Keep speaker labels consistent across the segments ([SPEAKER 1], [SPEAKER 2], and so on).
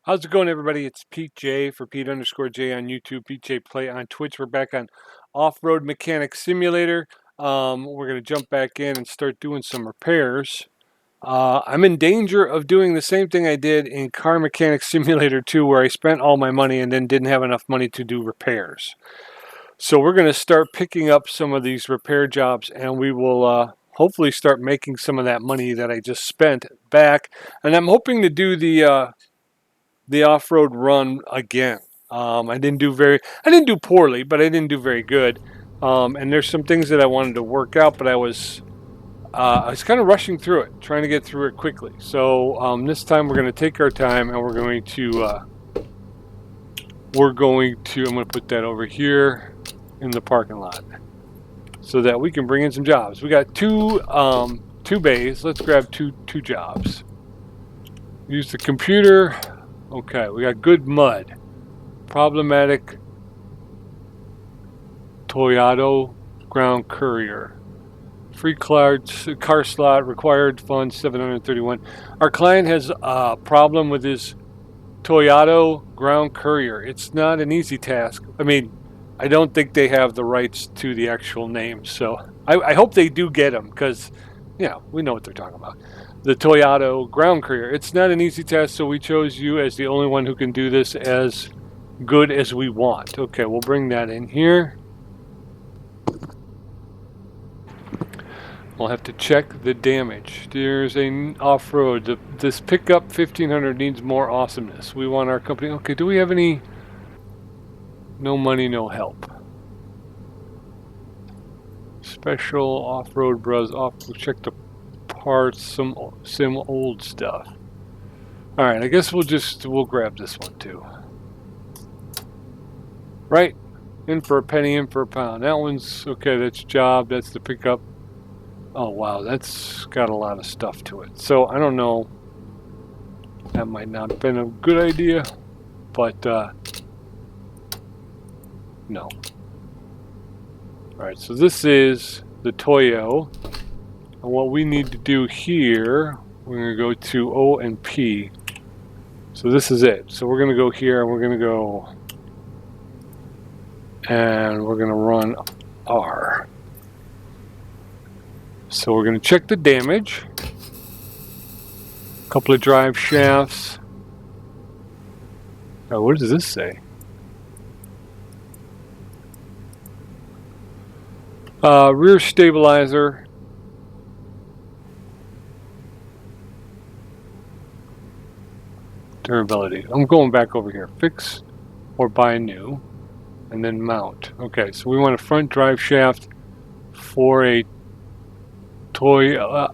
[SPEAKER 1] How's it going, everybody? It's Pete J for Pete_J on YouTube, Pete J Play on Twitch. We're back on Off-Road Mechanic Simulator. We're going to jump back in and start doing some repairs. I'm in danger of doing the same thing I did in Car Mechanic Simulator 2, where I spent all my money and then didn't have enough money to do repairs. So we're going to start picking up some of these repair jobs, and we will hopefully start making some of that money that I just spent back. And I'm hoping to do the off-road run again. I didn't do poorly, but I didn't do very good. And there's some things that I wanted to work out, but I was kind of rushing through it, trying to get through it quickly. So this time we're going to take our time, and I'm going to put that over here in the parking lot so that we can bring in some jobs. We got two bays. Let's grab two jobs. Use the computer. Okay, we got good mud. Problematic Toyota ground courier. Free car slot, required funds 731. Our client has a problem with his Toyota ground courier. It's not an easy task. I mean, I don't think they have the rights to the actual name, so I hope they do get them, because, you know, we know what they're talking about. The Toyota ground courier. It's not an easy task, so we chose you as the only one who can do this as good as we want. Okay, we'll bring that in here. We'll have to check the damage. There's an off-road. This pickup 1500 needs more awesomeness. We want our company. Okay, do we have any? No money, no help. Special off-road bros off. We'll check the parts, some old stuff. All right, I guess we'll grab this one too. Right, in for a penny, in for a pound. That one's okay. That's job. That's the pickup. Oh wow, that's got a lot of stuff to it. So I don't know. That might not have been a good idea, but no. All right, so this is the Toyo. And what we need to do here, we're going to go to O and P. So this is it. So we're going to go here, and we're going to go, and we're going to run R. So we're going to check the damage. A couple of drive shafts. Oh, what does this say? Rear stabilizer. Durability. I'm going back over here. Fix or buy new, and then mount. Okay, so we want a front drive shaft for a Toyota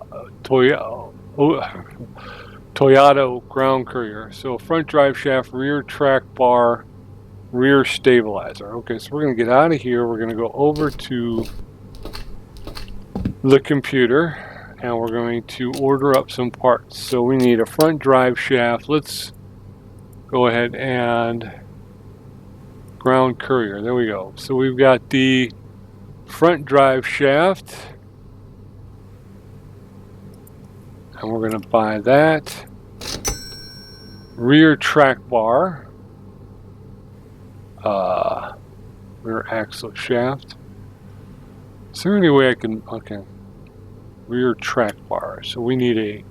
[SPEAKER 1] ground courier. So front drive shaft, rear track bar, rear stabilizer. Okay, so we're going to get out of here. We're going to go over to the computer, and we're going to order up some parts. So we need a front drive shaft. Let's go ahead and ground courier. There we go. So we've got the front drive shaft, and we're going to buy that. Rear track bar, rear axle shaft. Is there any way I can? Okay, rear track bar. So we need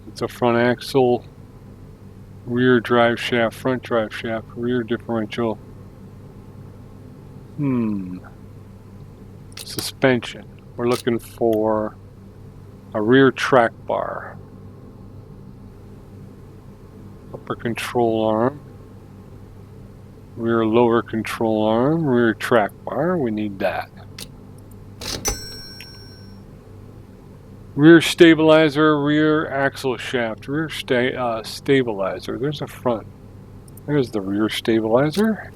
[SPEAKER 1] it's a front axle, rear drive shaft, front drive shaft, rear differential. Suspension. We're looking for a rear track bar. Upper control arm. Rear lower control arm. Rear track bar. We need that. Rear stabilizer, rear axle shaft, rear stabilizer. There's a front. There's the rear stabilizer.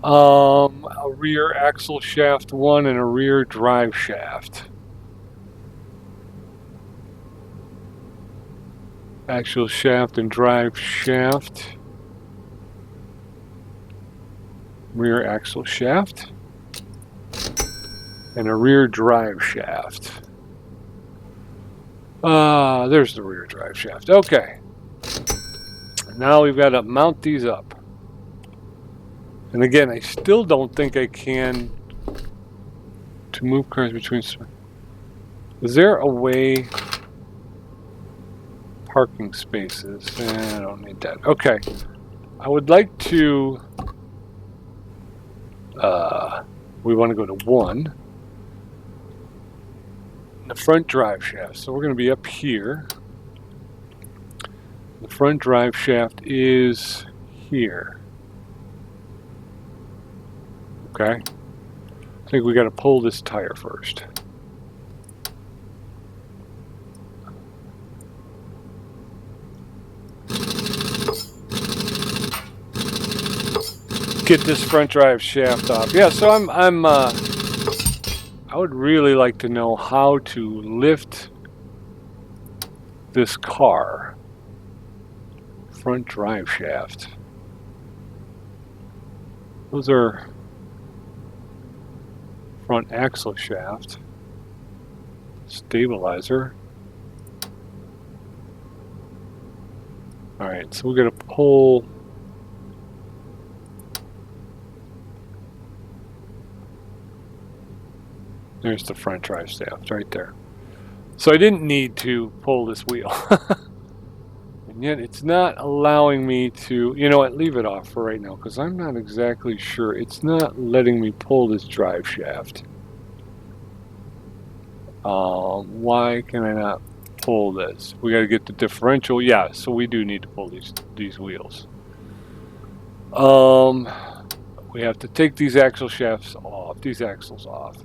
[SPEAKER 1] A rear axle shaft 1 and a rear drive shaft. Axle shaft and drive shaft. Rear axle shaft. And a rear drive shaft. There's the rear drive shaft. Okay. now we've got to mount these up. And again, I still don't think I can to move cars between. Is there a way? Parking spaces. I don't need that. Okay. I would like to. We want to go to 1. The front drive shaft. So we're going to be up here. The front drive shaft is here. Okay. I think we got to pull this tire first. Get this front drive shaft off. Yeah, so I would really like to know how to lift this car. Front drive shaft. Those are front axle shaft. Stabilizer. Alright, so we're going to pull. There's the front drive shaft right there. So I didn't need to pull this wheel. And yet it's not allowing me to, you know what, leave it off for right now because I'm not exactly sure. It's not letting me pull this drive shaft. Why can I not pull this? We got to get the differential. Yeah, so we do need to pull these wheels. We have to take these axle shafts off, these axles off.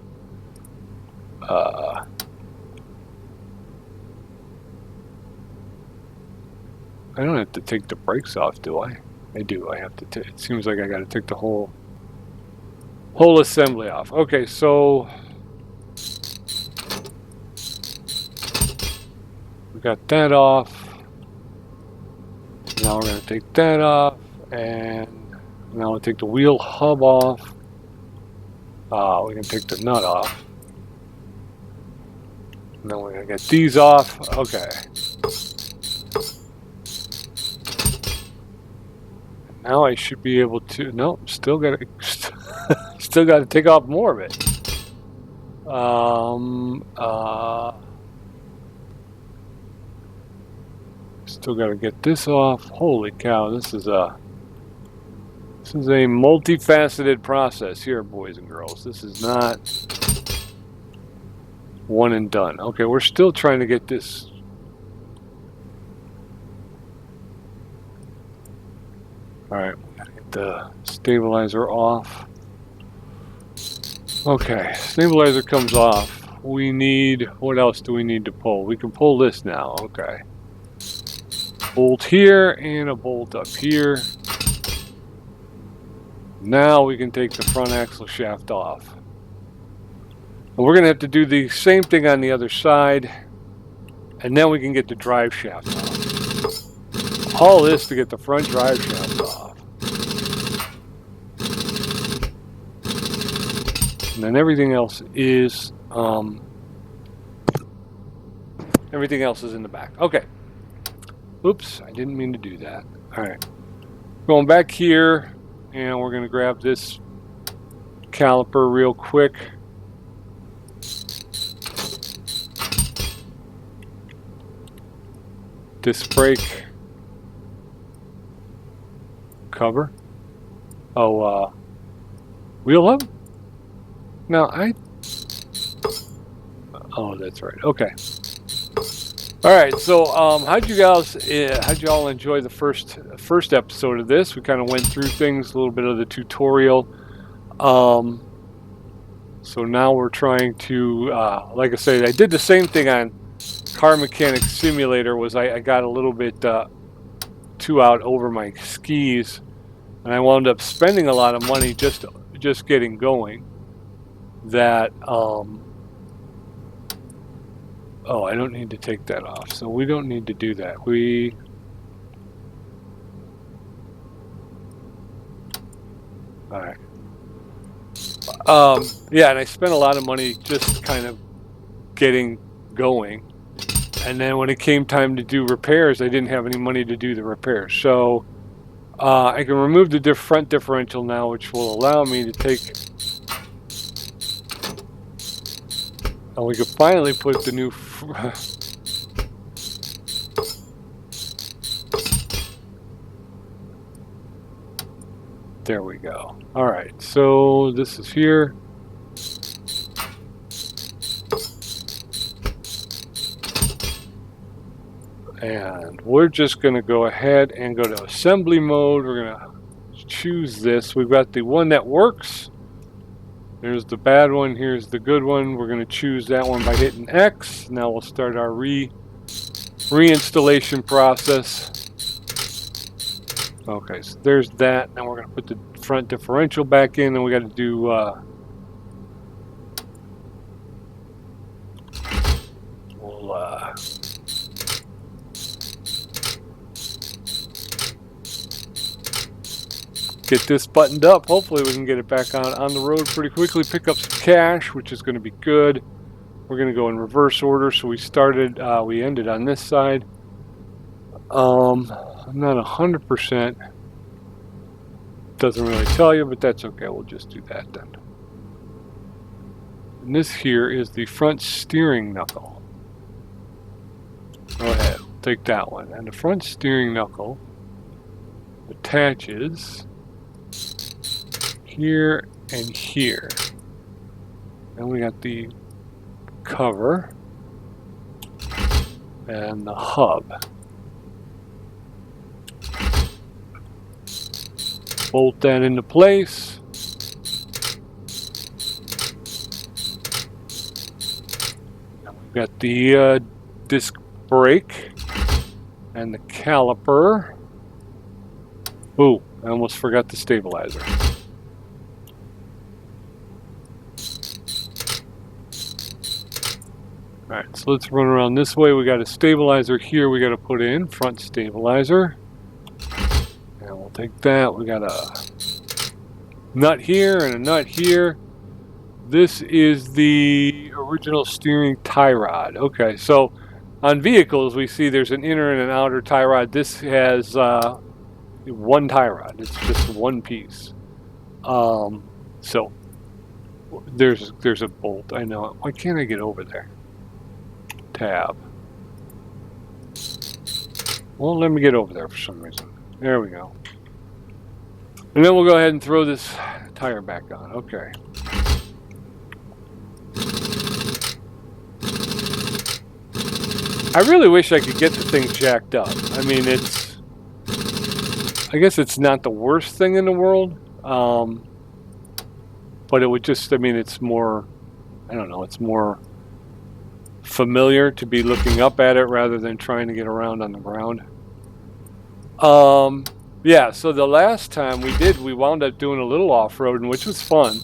[SPEAKER 1] I don't have to take the brakes off, do I? I do. I have to. It seems like I got to take the whole assembly off. Okay, so we got that off. Now we're going to take that off, and now we'll take the wheel hub off. We can take the nut off. And then we're going to get these off. Okay. Now I should be able to. No, still got to take off more of it. Still got to get this off. Holy cow! This is a multifaceted process here, boys and girls. This is not one and done. Okay, we're still trying to get this. All right, we gotta get the stabilizer off. Okay, stabilizer comes off. We need, what else do we need to pull? We can pull this now, okay. Bolt here and a bolt up here. Now we can take the front axle shaft off. And we're gonna have to do the same thing on the other side. And then we can get the drive shaft off. All this to get the front drive shaft off. And then everything else is in the back. Okay. Oops, I didn't mean to do that. All right. Going back here, and we're going to grab this caliper real quick. Disc brake cover. Oh, wheel hub? No, oh, that's right. Okay. All right. So, how'd y'all enjoy the first episode of this? We kind of went through things, a little bit of the tutorial. So now we're trying to, like I said, I did the same thing on Car Mechanic Simulator. I got a little bit too out over my skis, and I wound up spending a lot of money just getting going. That oh, I don't need to take that off, so we don't need to do that. All right. Yeah, and I spent a lot of money just kind of getting going, And then when it came time to do repairs, I didn't have any money to do the repairs. So I can remove the front differential now, which will allow me to take, and we can finally put the new there we go. All right, so this is here. And we're just going to go ahead and go to assembly mode. We're going to choose this. We've got the one that works. There's the bad one. Here's the good one. We're going to choose that one by hitting X. Now we'll start our reinstallation process. Okay, so there's that. Now we're going to put the front differential back in, and we got to do get this buttoned up. Hopefully we can get it back on the road pretty quickly, pick up some cash, which is going to be good. We're going to go in reverse order. So we ended on this side. I'm not 100%. Doesn't really tell you, but that's okay. We'll just do that then. And this here is the front steering knuckle. Go ahead, take that one. And the front steering knuckle attaches here and here. And we got the cover and the hub. Bolt that into place. And we've got the disc brake and the caliper. Ooh, I almost forgot the stabilizer. Alright, so let's run around this way. We got a stabilizer here we got to put in, front stabilizer. And we'll take that. We got a nut here and a nut here. This is the original steering tie rod. Okay, so on vehicles we see there's an inner and an outer tie rod. This has one tie rod. It's just one piece. So there's a bolt. I know it. Why can't I get over there? Tab. Well, let me get over there for some reason. There we go. And then we'll go ahead and throw this tire back on. Okay. I really wish I could get the thing jacked up. I mean, I guess it's not the worst thing in the world. But it would just, I mean, it's more, I don't know, it's more familiar to be looking up at it rather than trying to get around on the ground. Yeah, so the last time we wound up doing a little off-roading, which was fun.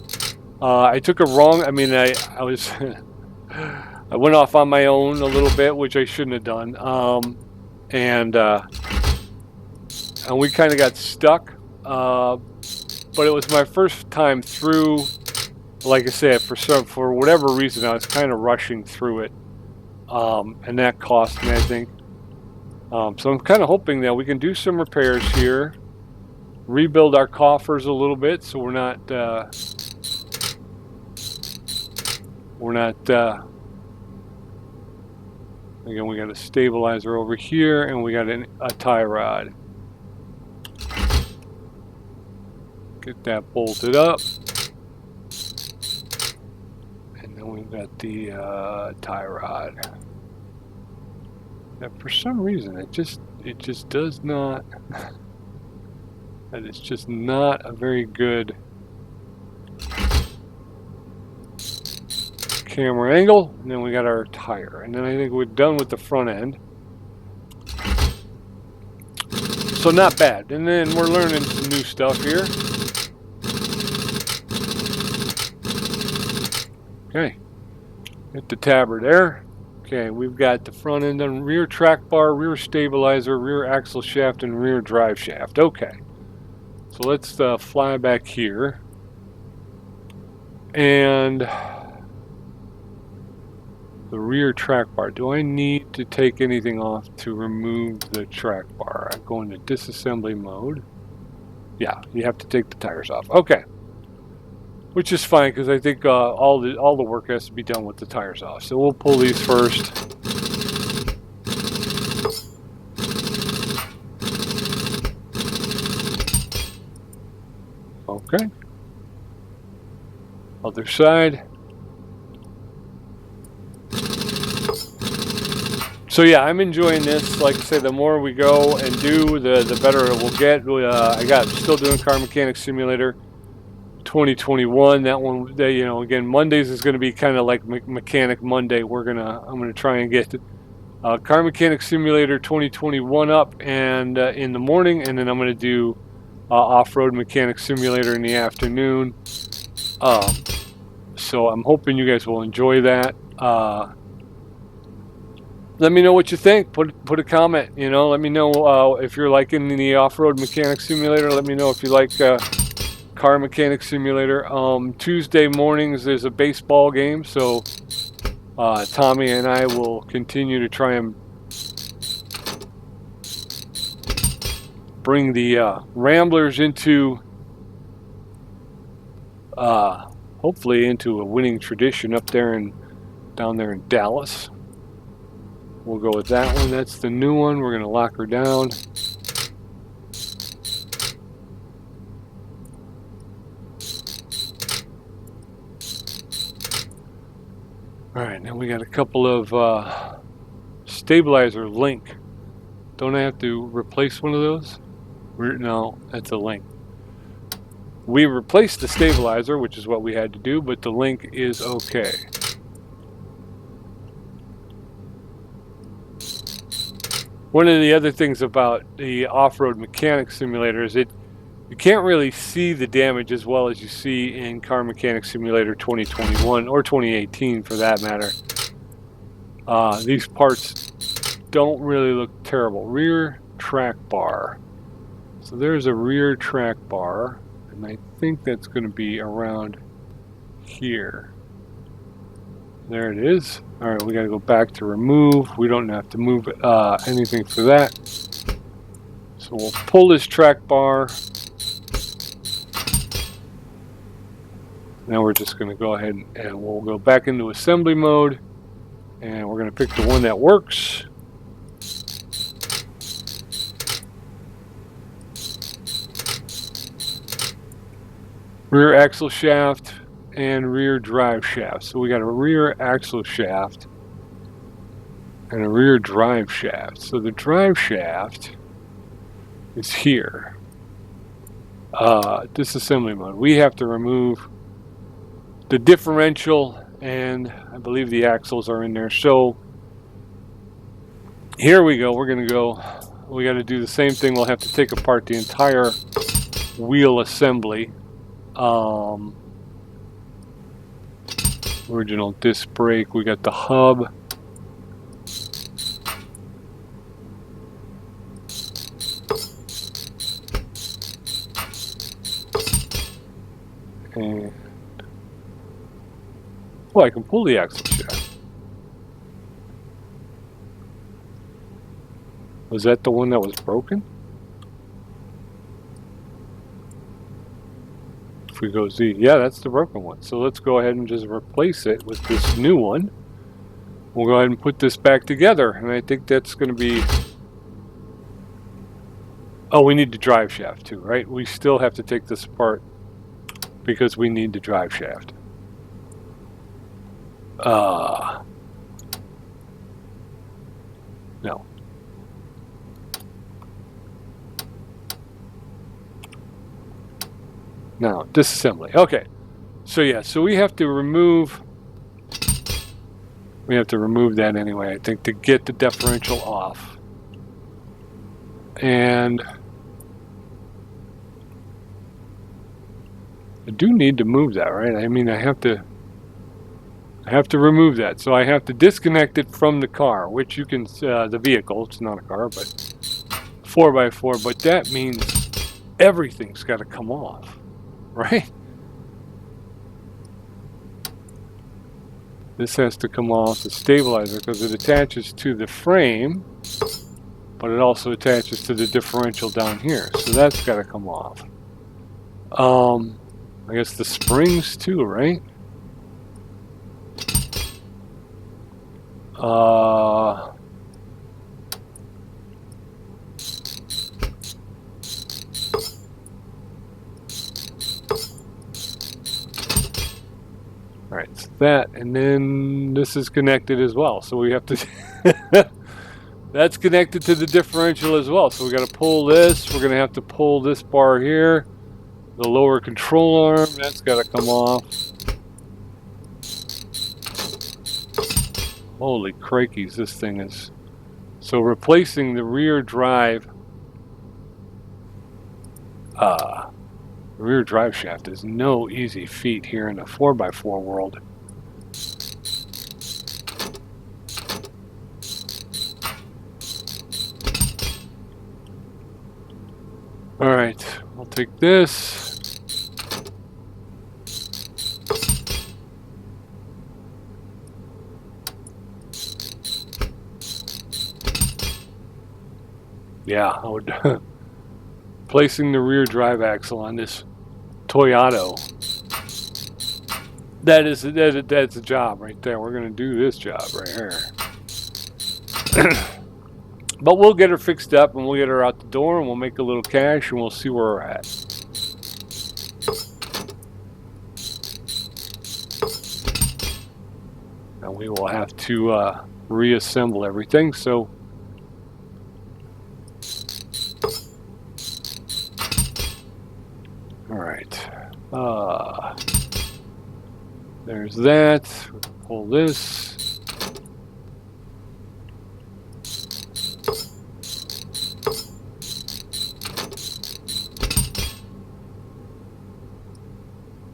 [SPEAKER 1] I took a wrong, I mean, I was, I went off on my own a little bit, which I shouldn't have done. And we kind of got stuck. But it was my first time through. Like I said, for whatever reason, I was kind of rushing through it. And that cost me, I think. So I'm kind of hoping that we can do some repairs here, rebuild our coffers a little bit, so we're not again, we got a stabilizer over here, and we got a tie rod. Get that bolted up, and then we've got the tie rod. Now, for some reason, it just does not. That is just not a very good camera angle. And then we got our tire, and then I think we're done with the front end. So not bad. And then we're learning some new stuff here. Okay, hit the tabber there. Okay, we've got the front end on rear track bar, rear stabilizer, rear axle shaft, and rear drive shaft. Okay, so let's fly back here. And The rear track bar. Do I need to take anything off to remove the track bar? I go into disassembly mode. Yeah, you have to take the tires off. Okay. Which is fine, because I think all the work has to be done with the tires off. So we'll pull these first. Okay. Other side. So yeah, I'm enjoying this. Like I say, the more we go and do, the better it will get. Still doing Car Mechanic Simulator 2021. That one, you know, again, Mondays is going to be kind of like Mechanic Monday. I'm gonna try and get Car Mechanic Simulator 2021 up and in the morning, and then I'm gonna do Off-Road Mechanic Simulator in the afternoon. So I'm hoping you guys will enjoy that. Let me know what you think. Put a comment. You know, let me know if you're liking the Off-Road Mechanic Simulator. Let me know if you like Car Mechanic Simulator. Tuesday mornings there's a baseball game, so Tommy and I will continue to try and bring the Ramblers into hopefully into a winning tradition down there in Dallas. We'll go with that one. That's the new one. We're going to lock her down. All right, now we got a couple of stabilizer link. Don't I have to replace one of those? No, that's a link. We replaced the stabilizer, which is what we had to do, but the link is okay. One of the other things about the Off-Road Mechanic Simulator is you can't really see the damage as well as you see in Car Mechanic Simulator 2021 or 2018 for that matter. These parts don't really look terrible. Rear track bar. So there's a rear track bar, and I think that's going to be around here. There it is. All right, we got to go back to remove. We don't have to move anything for that. So we'll pull this track bar. Now we're just going to go ahead and we'll go back into assembly mode, and we're going to pick the one that works. Rear axle shaft and rear drive shaft. So we got a rear axle shaft and a rear drive shaft. So the drive shaft is here. Disassembly mode. We have to remove the differential, and I believe the axles are in there. So here we go. We're going to go. We got to do the same thing. We'll have to take apart the entire wheel assembly. Original disc brake. We got the hub. And I can pull the axle shaft. Was that the one that was broken? If we go Z, yeah, that's the broken one. So let's go ahead and just replace it with this new one. We'll go ahead and put this back together, and I think that's going to be... Oh, we need the drive shaft too, right? We still have to take this apart because we need the drive shaft. No. No, disassembly. Okay. So yeah, so we have to remove that anyway, I think, to get the differential off. And I do need to move that, right? I mean, I have to remove that. So I have to disconnect it from the car, which you can, the vehicle, it's not a car, but 4x4, but that means everything's got to come off, right? This has to come off the stabilizer because it attaches to the frame, but it also attaches to the differential down here. So that's got to come off. I guess the springs too, right? Alright, so that, and then this is connected as well. So we have to, that's connected to the differential as well. So we got to pull this. We're going to have to pull this bar here. The lower control arm, that's got to come off. Holy crikeys, this thing is. So replacing the rear drive, rear drive shaft is no easy feat here in the 4x4 world. All right, I'll take this. Yeah, I would. Placing the rear drive axle on this Toyota. That's a job right there. We're gonna do this job right here. But we'll get her fixed up and we'll get her out the door and we'll make a little cash and we'll see where we're at. And we will have to reassemble everything. So all right. There's that. Pull this.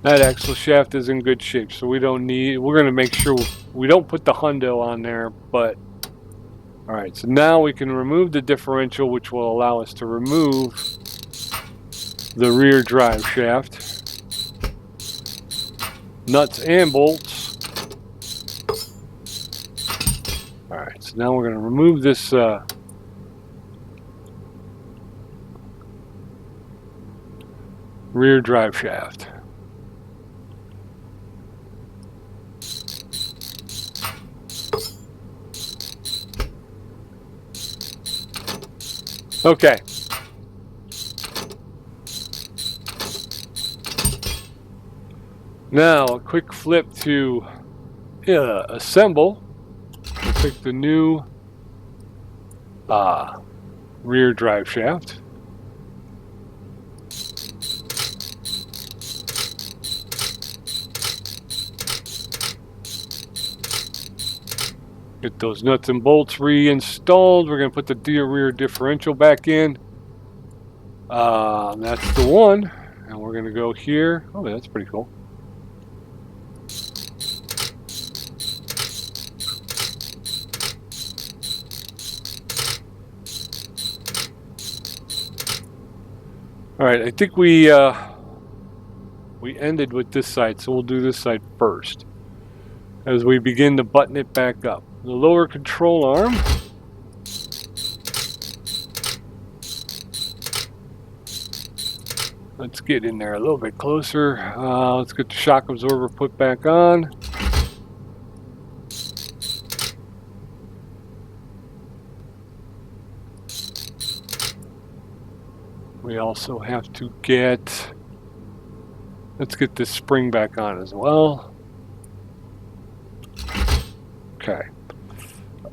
[SPEAKER 1] That axle shaft is in good shape, so we don't need, we're going to make sure we don't put the hundo on there, but all right, so now we can remove the differential, which will allow us to remove the rear drive shaft, nuts and bolts. All right, so now we're going to remove this rear drive shaft. Okay. Now a quick flip to assemble. We'll pick the new rear drive shaft. Get those nuts and bolts reinstalled. We're going to put the rear differential back in. That's the one. And we're going to go here. Oh, that's pretty cool. All right, I think we ended with this side, so we'll do this side first as we begin to button it back up. The lower control arm. Let's get in there a little bit closer. Let's get the shock absorber put back on. We also have to get, let's get this spring back on as well. Okay.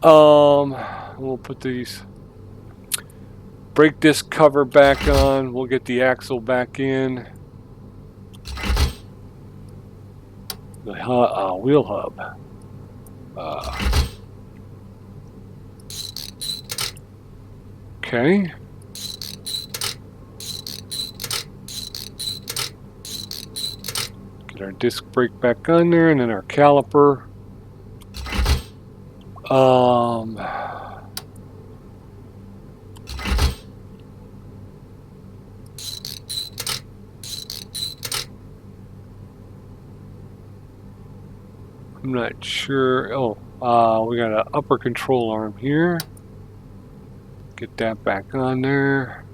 [SPEAKER 1] We'll put these brake disc cover back on. We'll get the axle back in. The wheel hub. Okay. Get our disc brake back on there, and then our caliper. I'm not sure. Oh, we got an upper control arm here. Get that back on there.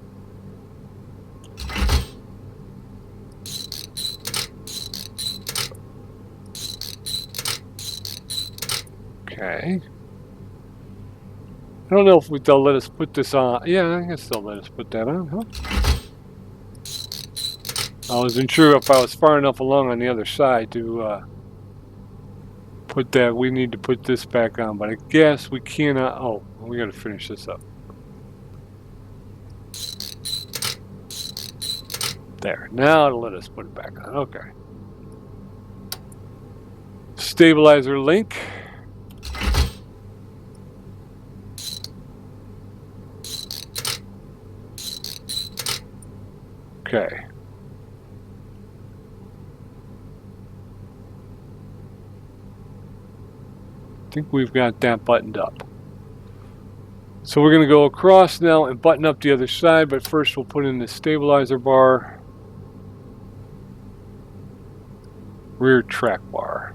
[SPEAKER 1] Okay. I don't know if they'll let us put this on. Yeah, I guess they'll let us put that on, huh? I wasn't sure if I was far enough along on the other side to put that. We need to put this back on, but I guess we cannot. Oh, we got to finish this up. There. Now it'll let us put it back on. Okay. Stabilizer link. Okay. I think we've got that buttoned up. So we're going to go across now and button up the other side, but first we'll put in the stabilizer bar. Rear track bar.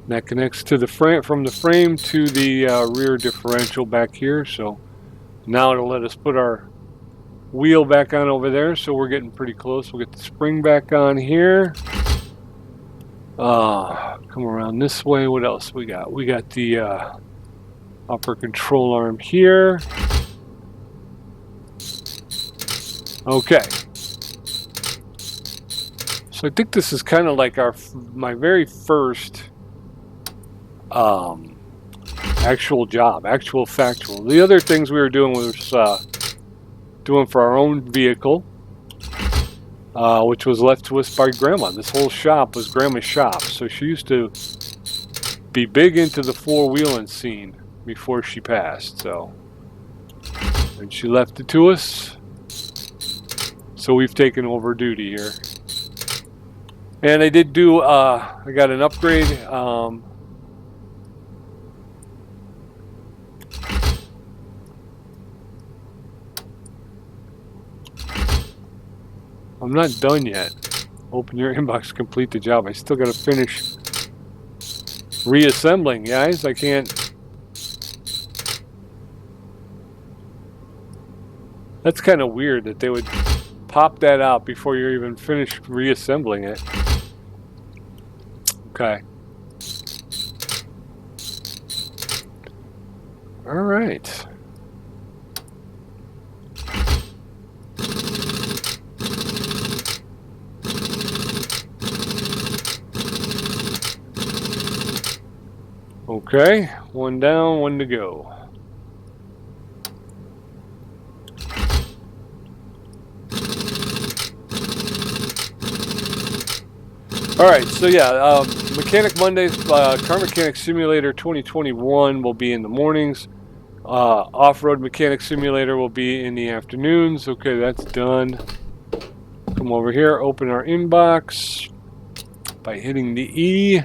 [SPEAKER 1] That connects to the frame, from the frame to the rear differential back here. So now it'll let us put our wheel back on over there. So we're getting pretty close. We'll get the spring back on here. Come around this way. What else we got? We got the upper control arm here. Okay. So I think this is kind of like my very first actual job, actual factual. The other things we were doing was doing for our own vehicle, which was left to us by Grandma. This whole shop was Grandma's shop, so she used to be big into the four-wheeling scene before she passed. So, and she left it to us, so we've taken over duty here. And I did do, I got an upgrade. I'm not done yet. Open your inbox, complete the job. I still got to finish reassembling, guys. I can't. That's kind of weird that they would pop that out before you're even finished reassembling it. Okay. All right. Okay, one down, one to go. Alright, so yeah, Mechanic Mondays, Car Mechanic Simulator 2021 will be in the mornings. Off-Road Mechanic Simulator will be in the afternoons. Okay, that's done. Come over here, open our inbox by hitting the E.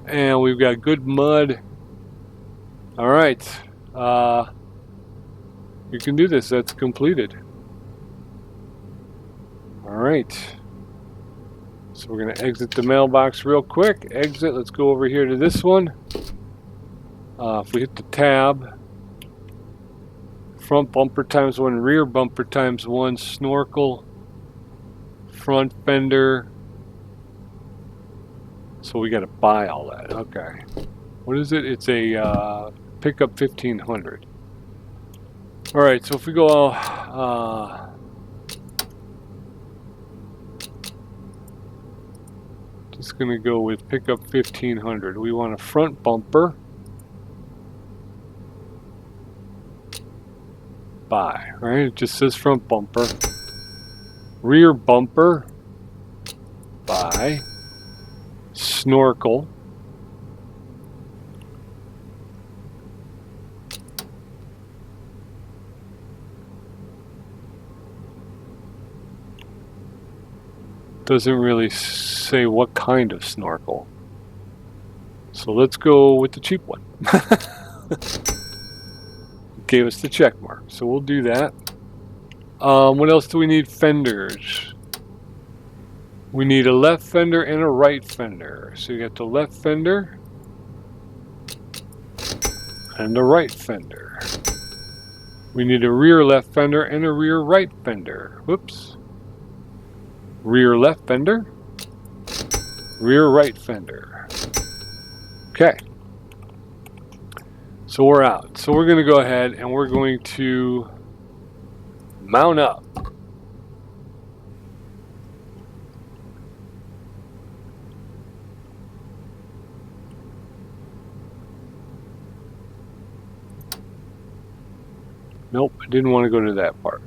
[SPEAKER 1] And we've got good mud. Alright, you can do this. That's completed. Alright. So we're going to exit the mailbox real quick. Exit. Let's go over here to this one. If we hit the tab, front bumper times 1, rear bumper times 1, snorkel, front fender. So we got to buy all that. Okay. What is it? It's a pickup 1500. All right. So if we go, just going to go with pickup 1500. We want a front bumper. Buy. Right? It just says front bumper. Rear bumper. Buy. Snorkel. Doesn't really say what kind of snorkel. So let's go with the cheap one. Gave us the check mark, so we'll do that. What else do we need? Fenders. We need a left fender and a right fender. So you got the left fender and the right fender. We need a rear left fender and a rear right fender. Whoops. Rear left fender, rear right fender. Okay. So we're out. So we're going to go ahead and we're going to mount up. Nope, I didn't want to go to that part.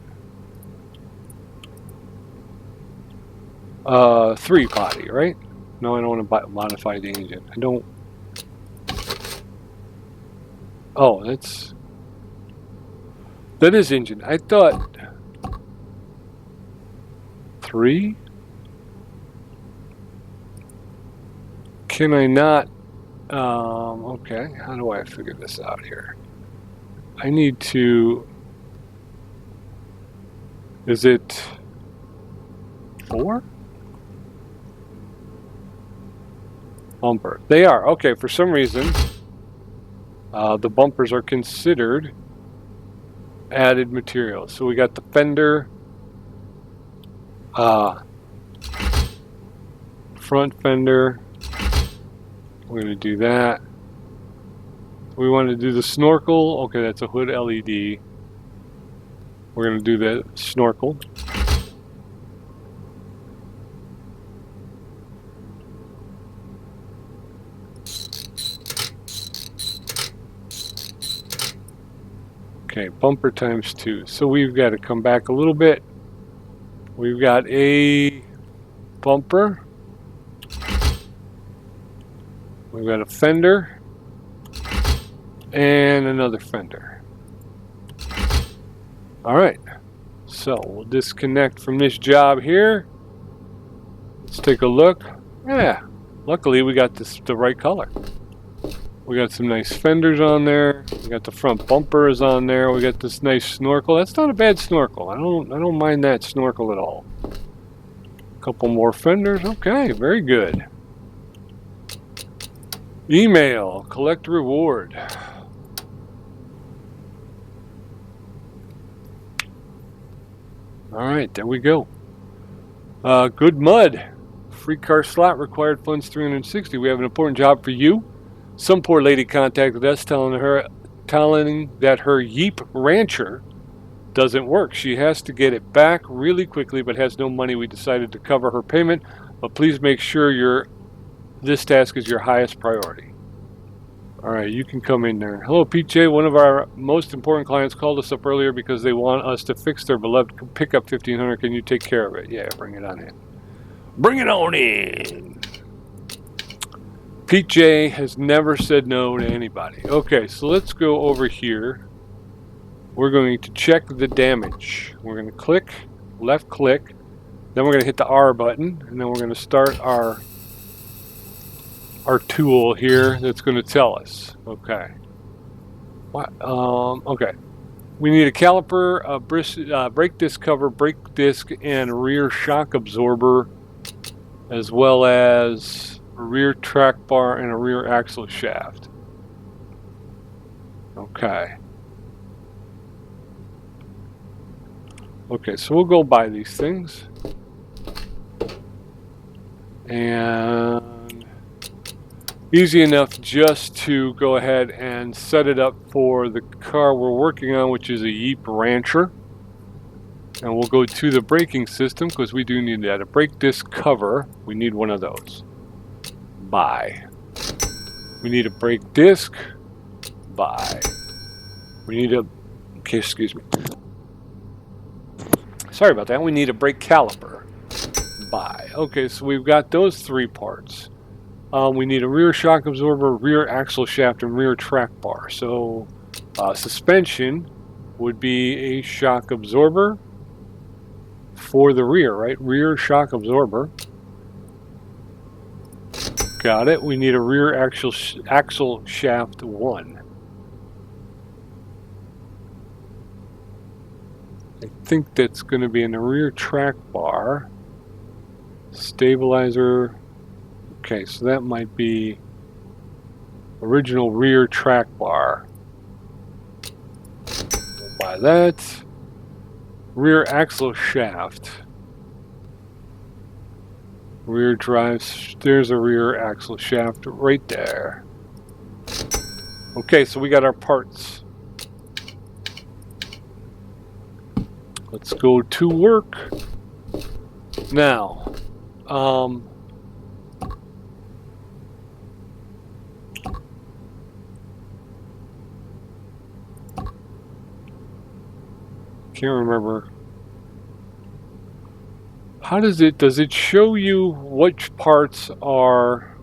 [SPEAKER 1] 3 body, right? No, I don't want to modify the engine. I don't. Oh, that is engine. I thought 3. Can I not? Okay. How do I figure this out here? I need to. Is it 4? Bumper. They are. Okay, for some reason, the bumpers are considered added material. So we got the fender, front fender. We're going to do that. We want to do the snorkel. Okay, that's a hood LED. We're going to do the snorkel. Okay, bumper times 2. So we've got to come back a little bit. We've got a bumper. We've got a fender. And another fender. All right. So we'll disconnect from this job here. Let's take a look. Yeah. Luckily we got the right color. We got some nice fenders on there. We got the front bumpers on there. We got this nice snorkel. That's not a bad snorkel. I don't mind that snorkel at all. A couple more fenders. Okay, very good. Email, collect reward. All right, there we go. Good mud. Free car slot, required funds 360. We have an important job for you. Some poor lady contacted us telling that her Yeep Rancher doesn't work. She has to get it back really quickly but has no money. We decided to cover her payment, but please make sure this task is your highest priority. All right, you can come in there. Hello, PJ. One of our most important clients called us up earlier because they want us to fix their beloved pickup 1500. Can you take care of it? Yeah, bring it on in. Bring it on in. Pete J has never said no to anybody. Okay, so let's go over here. We're going to check the damage. We're going to click, left click, then we're going to hit the R button, and then we're going to start our tool here that's going to tell us. Okay. Okay. We need a caliper, a brake disc cover, brake disc, and rear shock absorber, as well as a rear track bar and a rear axle shaft. Okay. Okay, so we'll go buy these things. And easy enough just to go ahead and set it up for the car we're working on, which is a Yeep Rancher. And we'll go to the braking system because we do need that. A brake disc cover. We need one of those. Buy. We need a brake disc. Buy. We need a... Okay, excuse me. Sorry about that. We need a brake caliper. Buy. Okay, so we've got those 3 parts. We need a rear shock absorber, rear axle shaft, and rear track bar. So suspension would be a shock absorber for the rear, right? Rear shock absorber. Got it. We need a rear axle shaft 1. I think that's going to be in the rear track bar. Stabilizer. Okay, so that might be original rear track bar. We'll buy that. Rear axle shaft. Rear drives. There's a rear axle shaft right there. Okay, so we got our parts. Let's go to work. Now, can't remember. How does it show you which parts are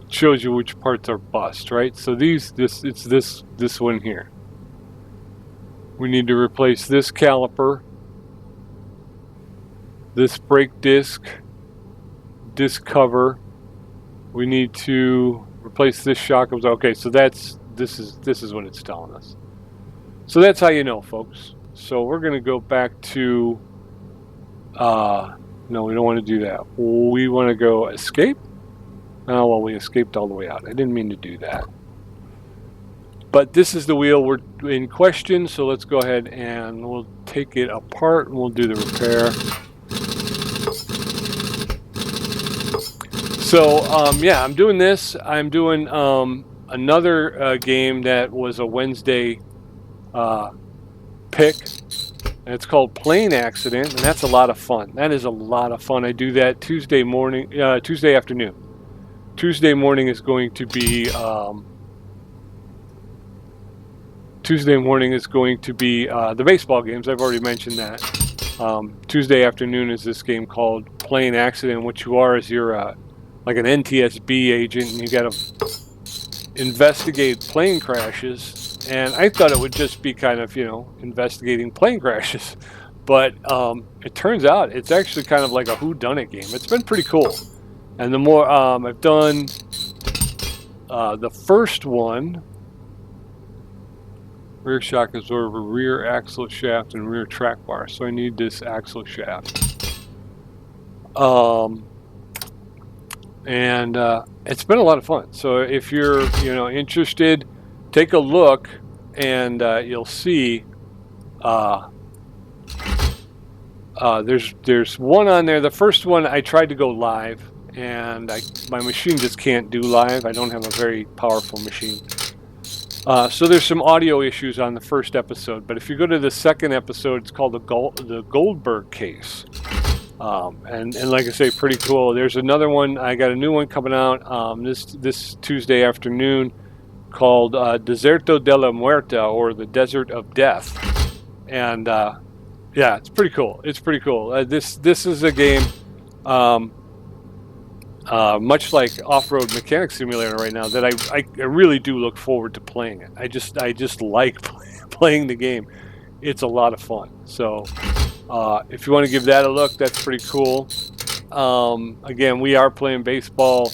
[SPEAKER 1] shows you which parts are bust, right? So it's this one here. We need to replace this caliper, this brake disc cover. We need to replace this shock absorber. Okay, so this is what it's telling us. So that's how you know, folks. So we're going to go back to, no, we don't want to do that. We want to go escape. Oh, well, we escaped all the way out. I didn't mean to do that. But this is the wheel we're in question, so let's go ahead and we'll take it apart and we'll do the repair. So, yeah, I'm doing this. I'm doing another game that was a Wednesday pick, and it's called Plane Accident, and that's a lot of fun. That is a lot of fun. I do that Tuesday morning, Tuesday afternoon. Tuesday morning is going to be the baseball games. I've already mentioned that. Tuesday afternoon is this game called Plane Accident. What you are is you're like an NTSB agent, and you got to investigate plane crashes. And I thought it would just be kind of, investigating plane crashes. But it turns out it's actually kind of like a whodunit game. It's been pretty cool. And the more I've done the first one, rear shock absorber, rear axle shaft, and rear track bar. So I need this axle shaft. And it's been a lot of fun. So if you're interested, take a look, and you'll see there's one on there. The first one I tried to go live, and my machine just can't do live. I don't have a very powerful machine. So there's some audio issues on the first episode. But if you go to the second episode, it's called the Goldberg case. And like I say, pretty cool. There's another one. I got a new one coming out this Tuesday afternoon called Deserto de la Muerta, or the Desert of Death. And yeah, it's pretty cool. It's pretty cool. This is a game much like Off-Road Mechanic Simulator right now that I really do look forward to playing it. I just like playing the game. It's a lot of fun. So if you want to give that a look, that's pretty cool. Again, we are playing baseball.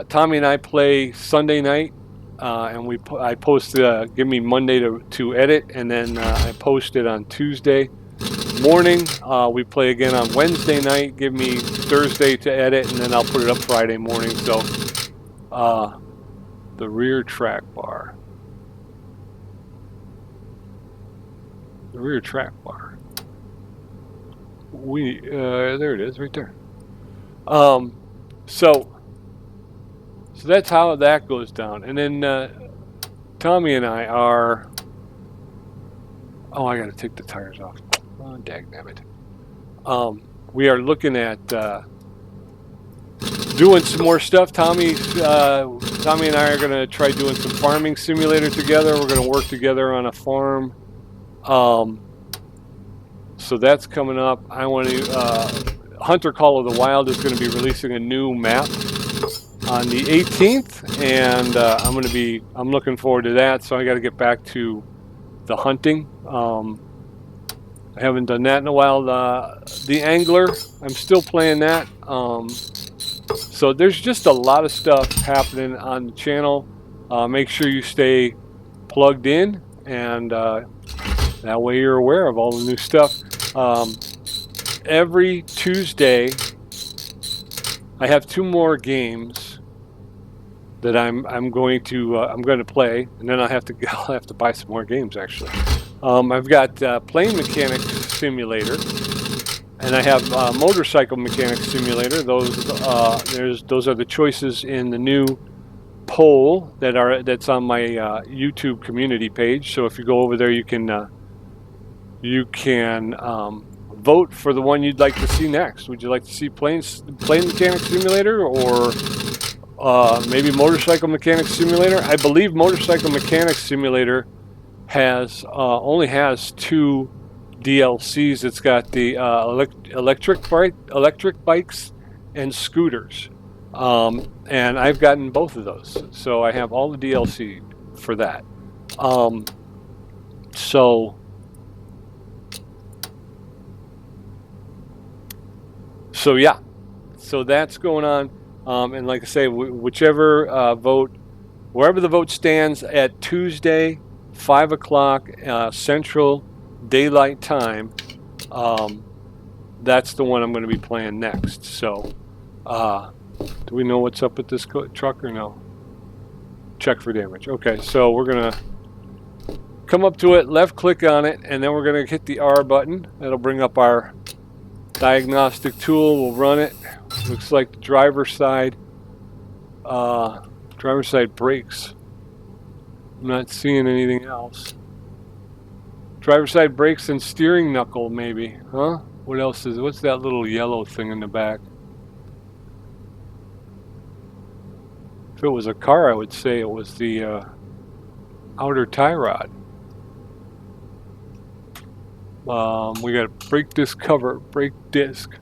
[SPEAKER 1] Tommy and I play Sunday night, and I post give me Monday to edit, and then I post it on Tuesday morning. We play again on Wednesday night, give me Thursday to edit, and then I'll put it up Friday morning. So the rear track bar. The rear track bar. There it is, right there. So that's how that goes down. And then Tommy and I are. Oh, I got to take the tires off. Oh, dagnabbit. We are looking at doing some more stuff. Tommy and I are going to try doing some farming simulator together. We're going to work together on a farm. So that's coming up. I want to. Hunter Call of the Wild is going to be releasing a new map on the 18th, and I'm looking forward to that. So I got to get back to the hunting. I haven't done that in a while. The Angler, I'm still playing that. So there's just a lot of stuff happening on the channel. Make sure you stay plugged in, and That way you're aware of all the new stuff. Every Tuesday, I have 2 more games that I'm going to play, and then I'll have to buy some more games actually. I've got Plane Mechanics Simulator, and I have Motorcycle Mechanics Simulator. Those are the choices in the new poll that's on my YouTube community page. So if you go over there, you can vote for the one you'd like to see next. Would you like to see Plane Mechanics Simulator, or maybe Motorcycle Mechanics Simulator? I believe Motorcycle Mechanics Simulator only has 2 DLCs. It's got the electric bikes and scooters, and I've gotten both of those, so I have all the DLC for that. So yeah, so that's going on, and like I say, whichever vote, wherever the vote stands at Tuesday, 5 o'clock Central Daylight Time, that's the one I'm going to be playing next. So, do we know what's up with this truck or no? Check for damage. Okay, so we're going to come up to it, left click on it, and then we're going to hit the R button. That'll bring up our diagnostic tool. We'll run it. Looks like the driver's side brakes. I'm not seeing anything else. Driver's side brakes and steering knuckle, maybe, huh? What else what's that little yellow thing in the back? If it was a car, I would say it was the outer tie rod. We got a brake disc cover, brake disc,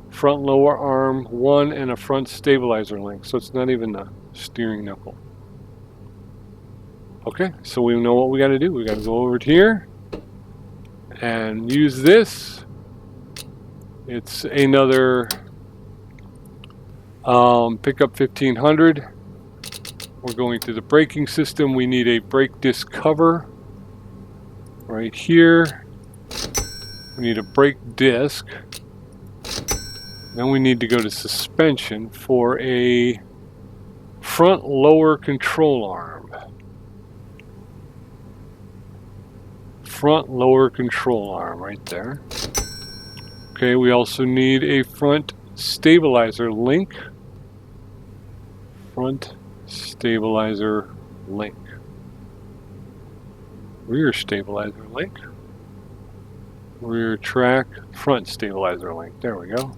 [SPEAKER 1] front lower arm, 1, and a front stabilizer link. So it's not even the steering knuckle. Okay, so we know what we got to do. We got to go over here and use this. It's another pickup 1500. We're going to the braking system. We need a brake disc cover right here. We need a brake disc. Then we need to go to suspension for a front lower control arm. Front lower control arm right there. Okay, we also need a front stabilizer link. Front stabilizer link. Rear stabilizer link. Rear track, front stabilizer link. There we go.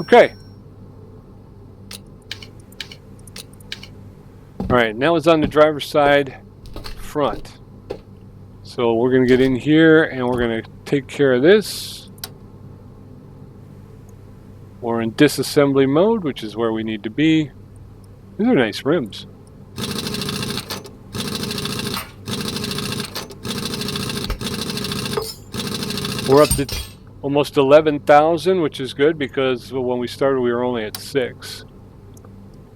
[SPEAKER 1] Okay. Alright, now it's on the driver's side front. So we're going to get in here and we're going to take care of this. We're in disassembly mode, which is where we need to be. These are nice rims. We're up to almost 11,000, which is good because when we started we were only at 6.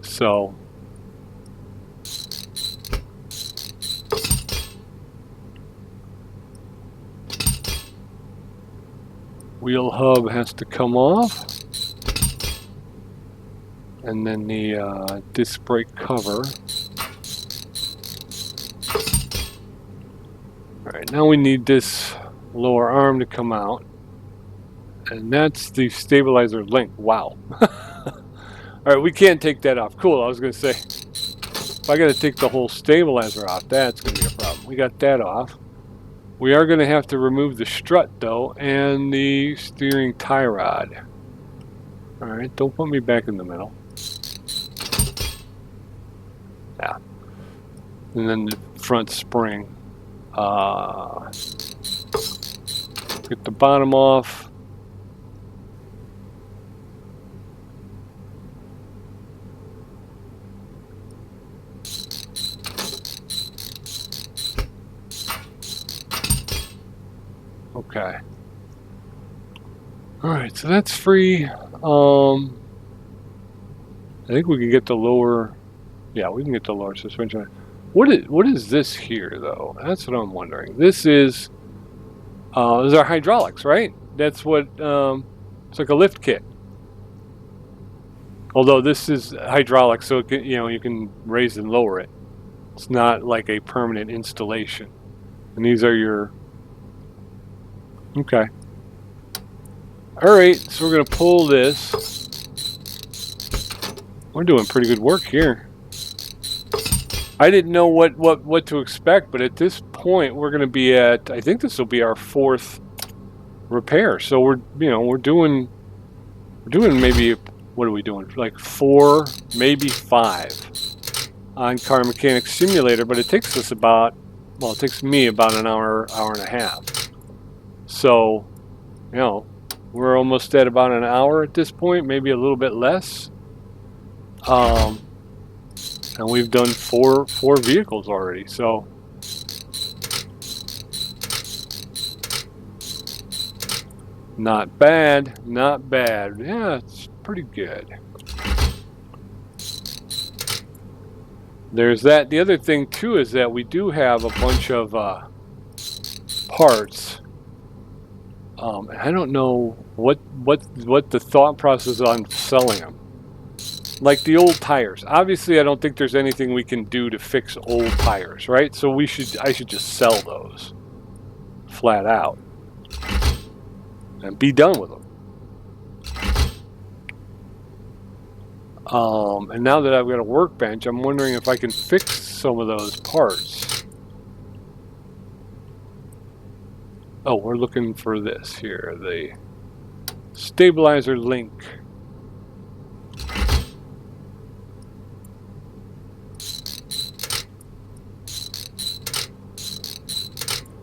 [SPEAKER 1] So wheel hub has to come off, and then the disc brake cover. Alright, now we need this lower arm to come out, and that's the stabilizer link. Wow. Alright, we can't take that off. Cool, I was going to say, if I got to take the whole stabilizer off, that's going to be a problem. We got that off. We are going to have to remove the strut though, and the steering tie rod. Alright, don't put me back in the middle. Yeah. And then the front spring. Get the bottom off. Okay. Alright, so that's free. I think we can get the lower. Yeah, we can get the lower suspension. What is this here though? That's what I'm wondering. This is Those are hydraulics, right? That's what, it's like a lift kit. Although this is hydraulic, so it can, you can raise and lower it. It's not like a permanent installation. And these are your, okay. All right, so we're gonna pull this. We're doing pretty good work here. I didn't know what to expect, but at this point we're gonna be at, I think this will be our 4th repair. So we're doing maybe, what are we doing? Like 4, maybe 5 on Car Mechanics Simulator, but it takes us about, well, it takes me about an hour and a half. So, we're almost at about an hour at this point, maybe a little bit less. And we've done four vehicles already, so not bad, not bad. Yeah, it's pretty good. There's that. The other thing too is that we do have a bunch of parts. I don't know what the thought process on selling them. Like the old tires. Obviously, I don't think there's anything we can do to fix old tires, right? So I should just sell those flat out and be done with them. And now that I've got a workbench, I'm wondering if I can fix some of those parts. Oh, we're looking for this here, the stabilizer link.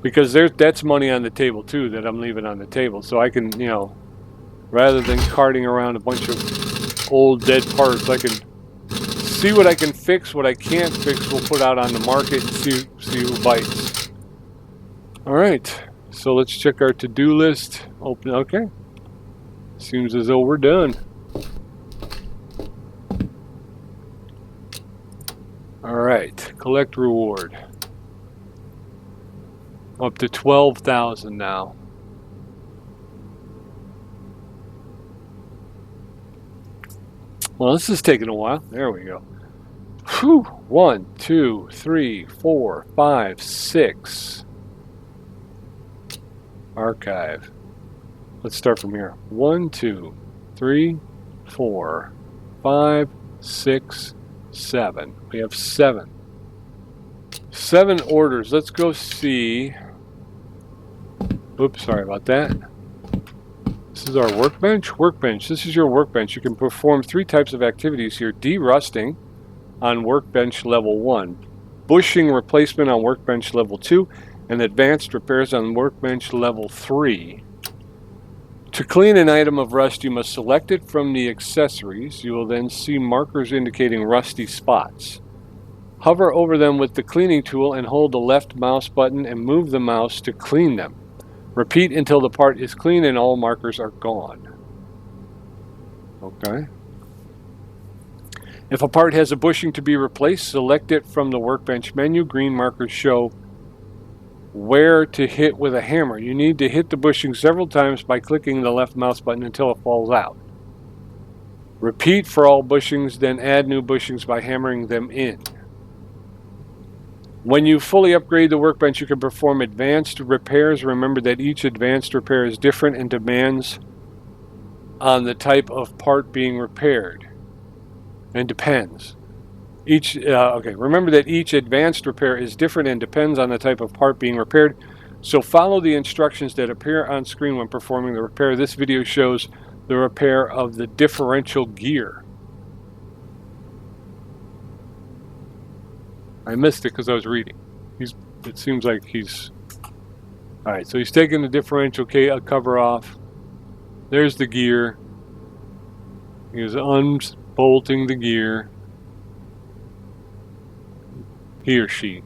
[SPEAKER 1] Because that's money on the table too that I'm leaving on the table. So I can, rather than carting around a bunch of old dead parts, I can see what I can fix. What I can't fix, we'll put out on the market and see who bites. All right, so let's check our to-do list. Open, okay. Seems as though we're done. All right, collect reward. Up to 12,000 now. Well, this is taking a while. There we go. Whew. 1, 2, 3, 4, 5, 6. Archive. Let's start from here. 1, 2, 3, 4, 5, 6, 7. We have 7. 7 orders. Let's go see. Oops, sorry about that. This is our workbench. Workbench. This is your workbench. You can perform 3 types of activities here. Derusting on workbench level 1. Bushing replacement on workbench level 2. And advanced repairs on workbench level 3. To clean an item of rust, you must select it from the accessories. You will then see markers indicating rusty spots. Hover over them with the cleaning tool and hold the left mouse button and move the mouse to clean them. Repeat until the part is clean and all markers are gone. Okay. If a part has a bushing to be replaced, select it from the workbench menu. Green markers show where to hit with a hammer. You need to hit the bushing several times by clicking the left mouse button until it falls out. Repeat for all bushings, then add new bushings by hammering them in. When you fully upgrade the workbench, you can perform advanced repairs. Remember that each advanced repair is different and demands on the type of part being repaired. And depends. Remember that each advanced repair is different and depends on the type of part being repaired. So follow the instructions that appear on screen when performing the repair. This video shows the repair of the differential gear. I missed it because I was reading. It seems like he's... Alright, so he's taking the differential cover off. There's the gear. He's unbolting the gear. He or she.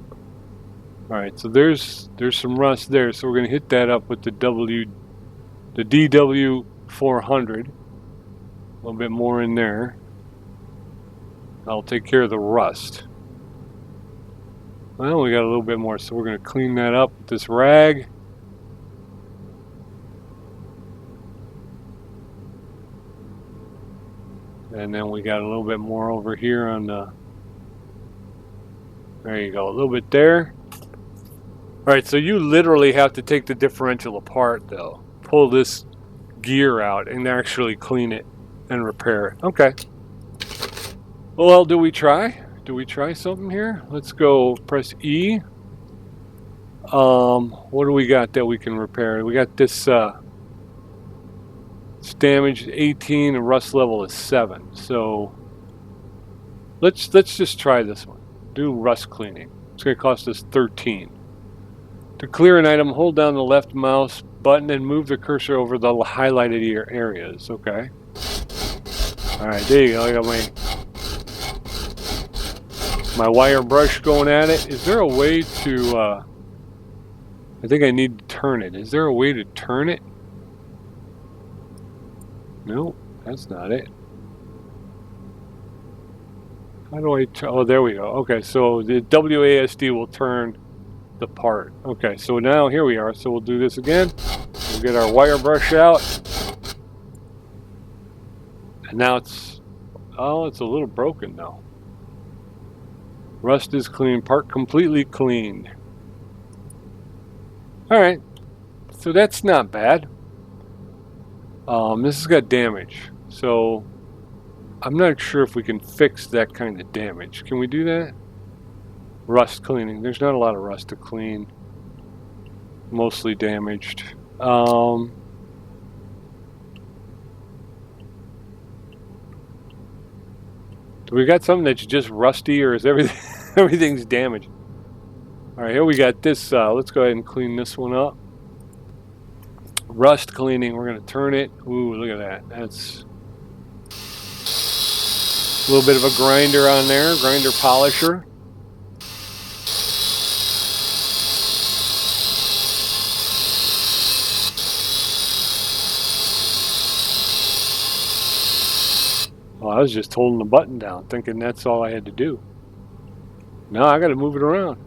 [SPEAKER 1] Alright, so there's some rust there, so we're going to hit that up with the DW400. A little bit more in there. I'll take care of the rust. Well, we got a little bit more, so we're going to clean that up with this rag. And then we got a little bit more over here on the, there you go, a little bit there. All right, so you literally have to take the differential apart though. Pull this gear out and actually clean it and repair it. Okay. Well, do we try? Do we try something here? Let's go press E. What do we got that we can repair? We got this, it's damaged 18 and rust level is 7. So let's just try this one. Do rust cleaning. It's going to cost us 13. To clear an item, hold down the left mouse button and move the cursor over the highlighted areas. Okay. All right, there you go. I got my wire brush going at it. Is there a way to, I think I need to turn it. Is there a way to turn it? No, that's not it. How do I turn? Oh, there we go. Okay, so the WASD will turn the part. Okay, so now here we are. So we'll do this again. We'll get our wire brush out. And now it's, oh, it's a little broken now. Rust is clean, part completely cleaned. All right, so that's not bad. This has got damage, so I'm not sure if we can fix that kind of damage. Can we do that? Rust cleaning. There's not a lot of rust to clean. Mostly damaged. Do we got something that's just rusty, or is everything's damaged? All right, here we got this. Let's go ahead and clean this one up. Rust cleaning. We're going to turn it. Ooh, look at that. That's a little bit of a grinder on there. Grinder polisher. Well, I was just holding the button down, thinking that's all I had to do. Now I got to move it around.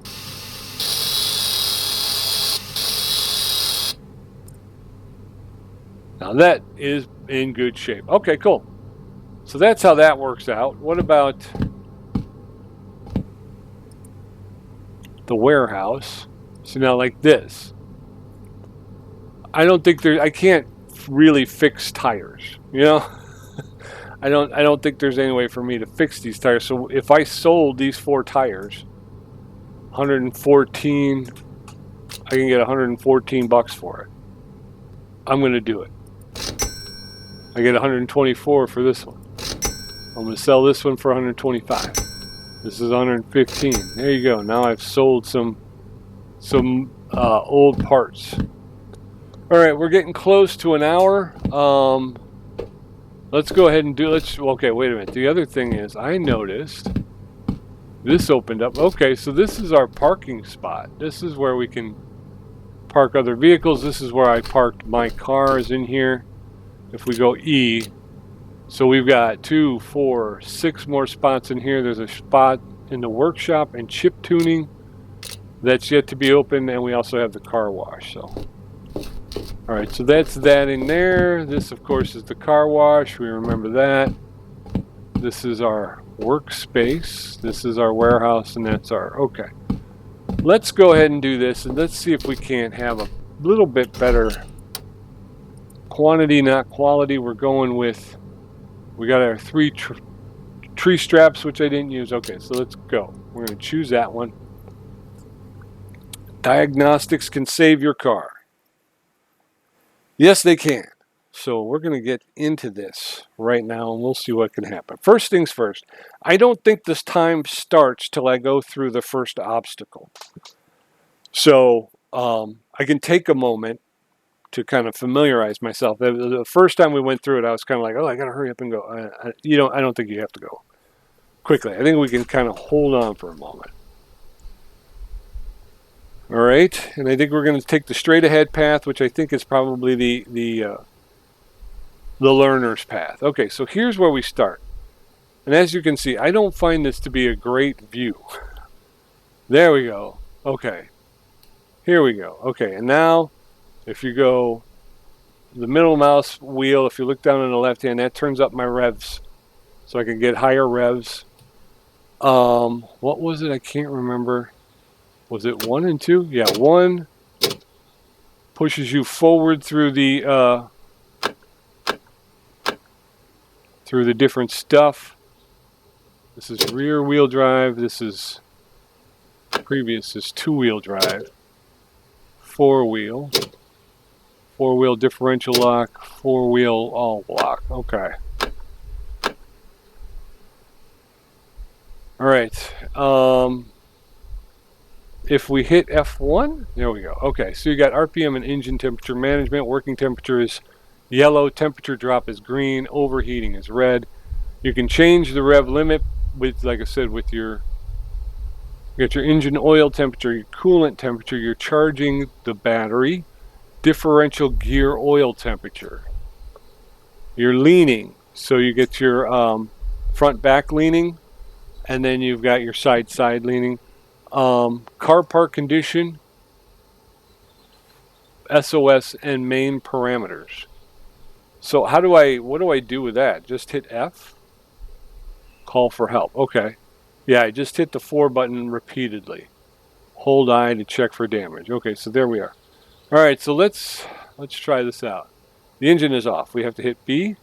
[SPEAKER 1] Now that is in good shape. Okay, cool. So that's how that works out. What about the warehouse? So now like this. I don't think I can't really fix tires, you know? I don't think there's any way for me to fix these tires. So if I sold these 4 tires, 114, I can get 114 bucks for it. I'm going to do it. I get 124 for this one. I'm going to sell this one for 125. This is 115. There you go. Now I've sold some old parts. All right, we're getting close to an hour. Let's go ahead and do. Okay, wait a minute. The other thing is, I noticed this opened up. Okay, so this is our parking spot. This is where we can park other vehicles. This is where I parked my cars in here. If we go E, so we've got 2, 4, 6 more spots in here. There's a spot in the workshop and chip tuning that's yet to be open, and we also have the car wash. So, all right, so that's that in there. This, of course, is the car wash. We remember that. This is our workspace. This is our warehouse, and that's our, okay. Let's go ahead and do this, and let's see if we can't have a little bit better quantity, not quality. We're going with, we got our 3 tree straps, which I didn't use. Okay, so let's go. We're going to choose that one. Diagnostics can save your car. Yes, they can. So we're going to get into this right now, and we'll see what can happen. First things first, I don't think this time starts till I go through the first obstacle. So I can take a moment to kind of familiarize myself. The first time we went through it, I was kind of like, oh, I got to hurry up and go. I don't think you have to go quickly. I think we can kind of hold on for a moment. All right, and I think we're going to take the straight ahead path, which I think is probably the learner's path. Okay, so here's where we start. And as you can see, I don't find this to be a great view. There we go. Okay, here we go. Okay, and now if you go the middle mouse wheel, if you look down on the left hand, that turns up my revs so I can get higher revs. What was it? I can't remember. Was it 1 and 2? Yeah, 1 pushes you forward through the different stuff. This is rear wheel drive. This is previous is 2-wheel drive. 4-wheel. 4-wheel differential lock. 4-wheel all block. Okay. All right. If we hit F1, there we go. Okay, so you got RPM and engine temperature management. Working temperature is yellow. Temperature drop is green. Overheating is red. You can change the rev limit with, like I said, with you got your engine oil temperature, your coolant temperature, you're charging the battery, differential gear oil temperature. You're leaning, so you get your front back leaning, and then you've got your side leaning. Car park condition, SOS, and main parameters. So what do I do with that? Just hit F? Call for help. Okay. Yeah, I just hit the 4 button repeatedly. Hold I to check for damage. Okay, so there we are. All right, so let's try this out. The engine is off. We have to hit B.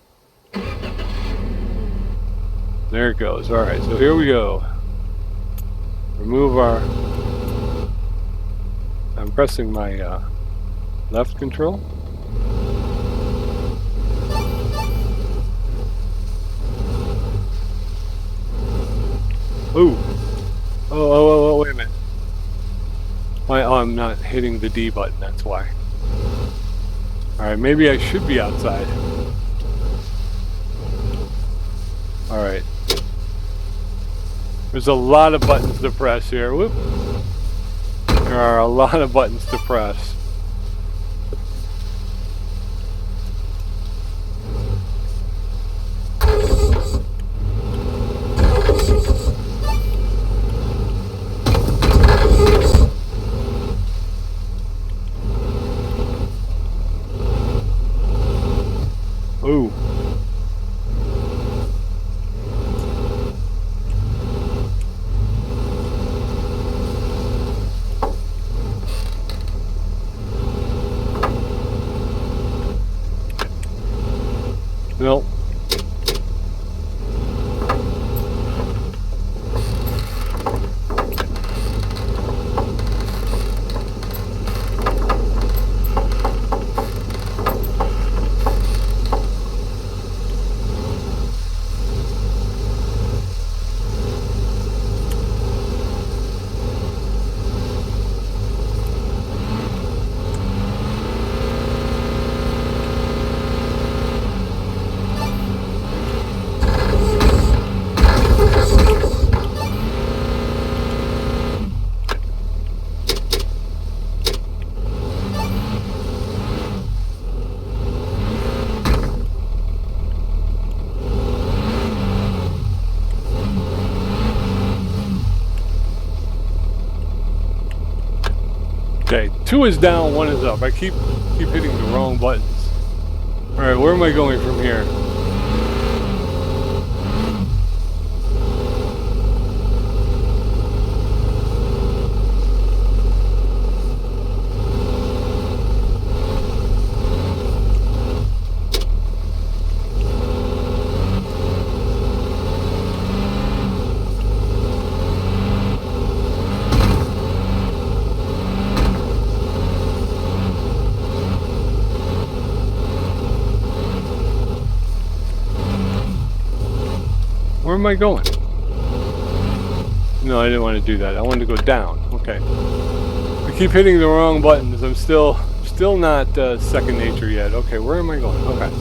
[SPEAKER 1] There it goes. All right, so here we go. Remove our... I'm pressing my left control. Ooh. Oh, wait a minute. Oh, I'm not hitting the D button, that's why. Alright, maybe I should be outside. Alright. There's a lot of buttons to press here. Whoop. There are a lot of buttons to press. Ooh. Nope. Okay, 2 is down, 1 is up. I keep hitting the wrong buttons. Alright, where am I going from here? Where am I going? No, I didn't want to do that. I wanted to go down. Okay. I keep hitting the wrong buttons. I'm still not second nature yet. Okay, where am I going? Okay.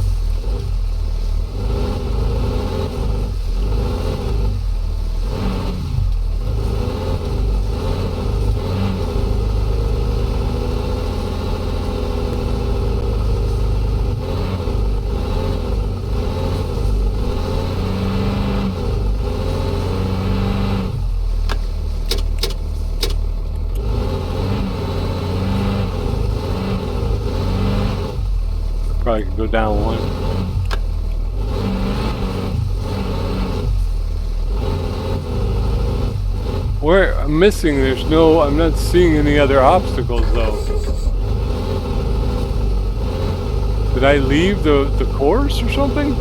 [SPEAKER 1] Probably could go down 1. Where I'm missing, I'm not seeing any other obstacles though. Did I leave the course or something?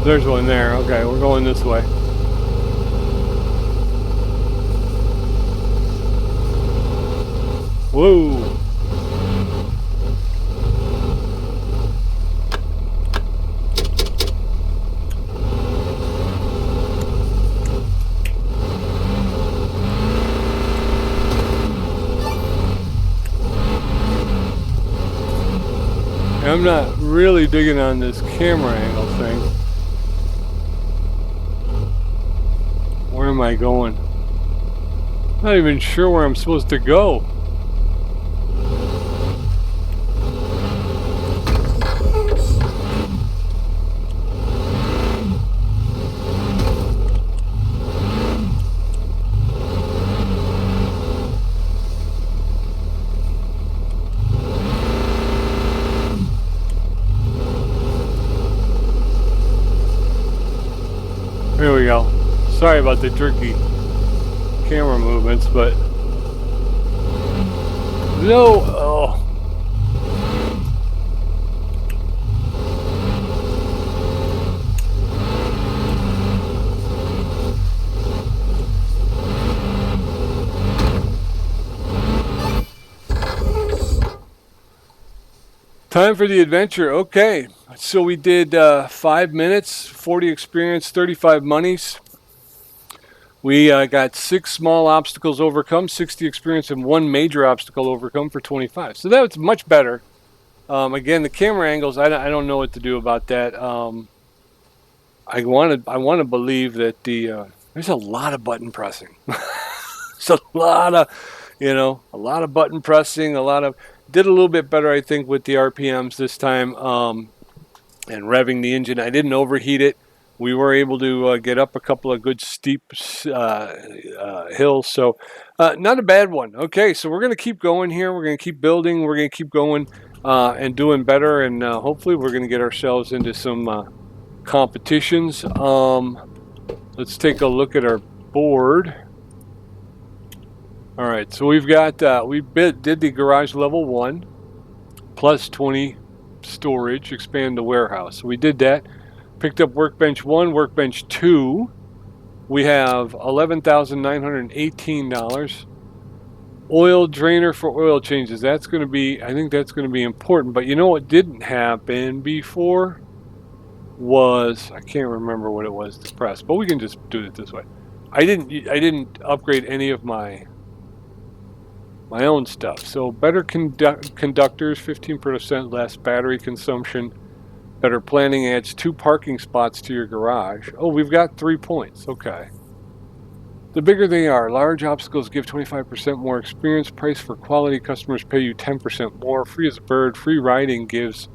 [SPEAKER 1] There's one there. Okay, we're going this way. Whoa. I'm not really digging on this camera angle thing. Where am I going? Not even sure where I'm supposed to go. Here we go. Sorry about the jerky camera movements, but no. Oh. Time for the adventure. Okay, so we did 5 minutes, 40 experience, 35 monies. We got 6 small obstacles overcome, 60 experience, and 1 major obstacle overcome for 25. So that was much better. Again, the camera angles, I don't know what to do about that. I want to believe that there's a lot of button pressing. It's a lot of, a lot of button pressing, did a little bit better, I think, with the RPMs this time, and revving the engine. I didn't overheat it. We were able to get up a couple of good steep hills, so not a bad one. Okay, so we're going to keep going here. We're going to keep building. We're going to keep going and doing better, and hopefully we're going to get ourselves into some competitions. Let's take a look at our board. All right, so we've got did the garage level 1 plus 20 storage, expand the warehouse. So we did that. Picked up workbench 1, workbench 2. We have $11,918. Oil drainer for oil changes. That's going to be, I think that's going to be important. But you know what didn't happen before was, I can't remember what it was to press, but we can just do it this way. I didn't upgrade any of my own stuff. So better conductors, 15% less battery consumption. Better planning adds 2 parking spots to your garage. Oh, we've got 3 points. Okay. The bigger they are, large obstacles give 25% more experience. Price for quality customers pay you 10% more. Free as a bird. Free riding gives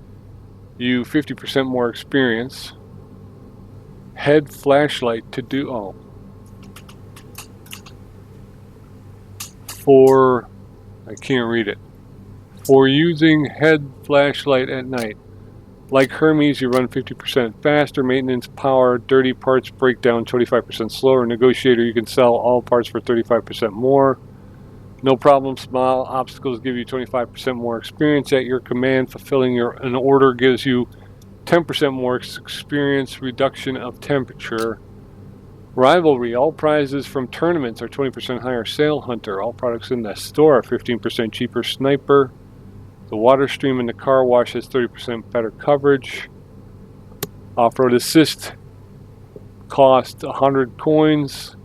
[SPEAKER 1] you 50% more experience. Head flashlight to do. Oh. For, I can't read it. For using head flashlight at night. Like Hermes, you run 50% faster. Maintenance power, dirty parts break down 25% slower. Negotiator, you can sell all parts for 35% more. No problem, small obstacles give you 25% more experience at your command. Fulfilling an order gives you 10% more experience. Reduction of temperature. Rivalry, all prizes from tournaments are 20% higher. Sale Hunter, all products in the store are 15% cheaper. Sniper, the water stream in the car wash has 30% better coverage. Off-road assist cost 100 coins.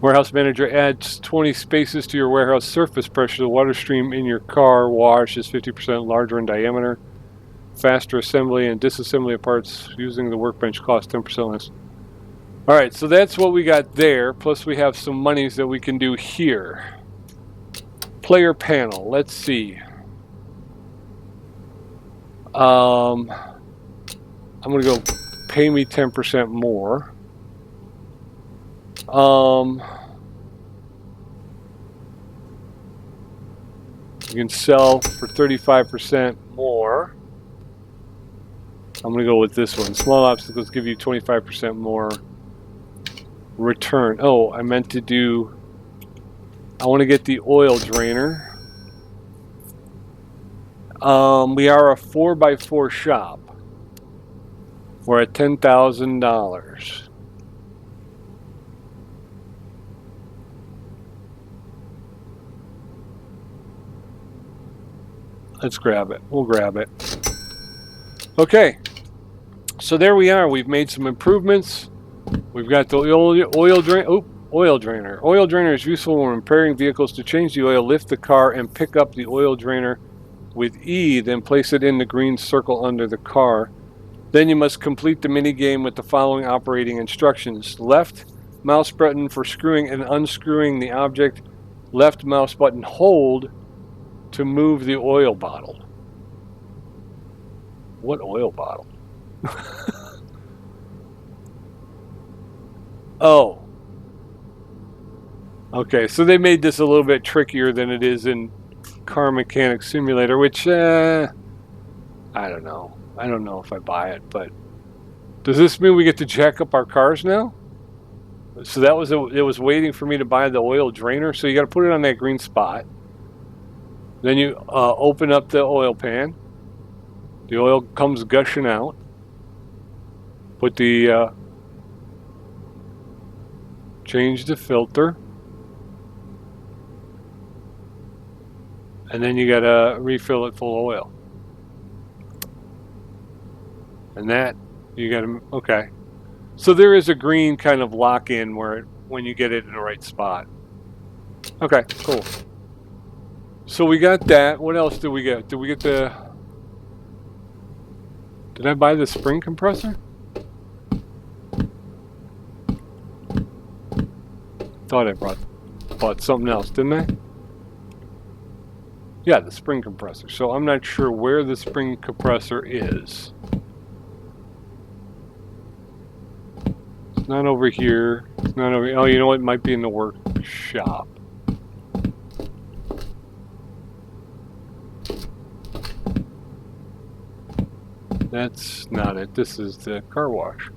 [SPEAKER 1] Warehouse manager adds 20 spaces to your warehouse surface pressure. The water stream in your car wash is 50% larger in diameter. Faster assembly and disassembly of parts using the workbench cost 10% less. All right, so that's what we got there. Plus we have some monies that we can do here. Player panel, let's see. I'm going to go pay me 10% more. You can sell for 35% more. I'm going to go with this one. Small obstacles give you 25% more return. Oh, I meant to do... I want to get the oil drainer. We are a 4x4 shop. We're at $10,000. Let's grab it. We'll grab it. Okay. So there we are. We've made some improvements. We've got the oil drainer. Oil drainer is useful when repairing vehicles. To change the oil, lift the car and pick up the oil drainer with E, then place it in the green circle under the car. Then you must complete the mini game with the following operating instructions. Left mouse button for screwing and unscrewing the object. Left mouse button hold to move the oil bottle. What oil bottle? Oh. Okay, so they made this a little bit trickier than it is in Car Mechanic Simulator, which, I don't know. I don't know if I buy it, but does this mean we get to jack up our cars now? So that was it was waiting for me to buy the oil drainer. So you got to put it on that green spot. Then you open up the oil pan. The oil comes gushing out. Put the change the filter, and then you got to refill it full of oil. And that you got to okay. So there is a green kind of lock-in where when you get it in the right spot. Okay, cool. So we got that. What else did we get? Did we get the... Did I buy the spring compressor? Thought I bought something else, didn't I? Yeah, the spring compressor. So I'm not sure where the spring compressor is. It's not over here. It's not over here. Oh, you know what? It might be in the workshop. That's not it. This is the car wash.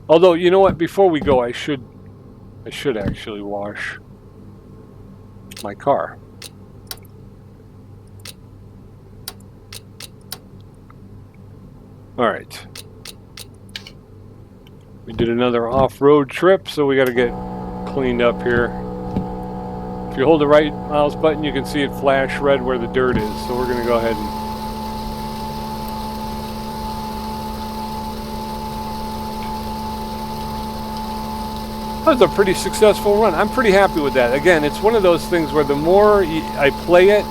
[SPEAKER 1] Although, you know what? Before we go, I should actually wash my car. All right. We did another off-road trip, so we got to get cleaned up here. If you hold the right mouse button, you can see it flash red where the dirt is. So we're going to go ahead and that was a pretty successful run. I'm pretty happy with that. Again, it's one of those things where the more I play it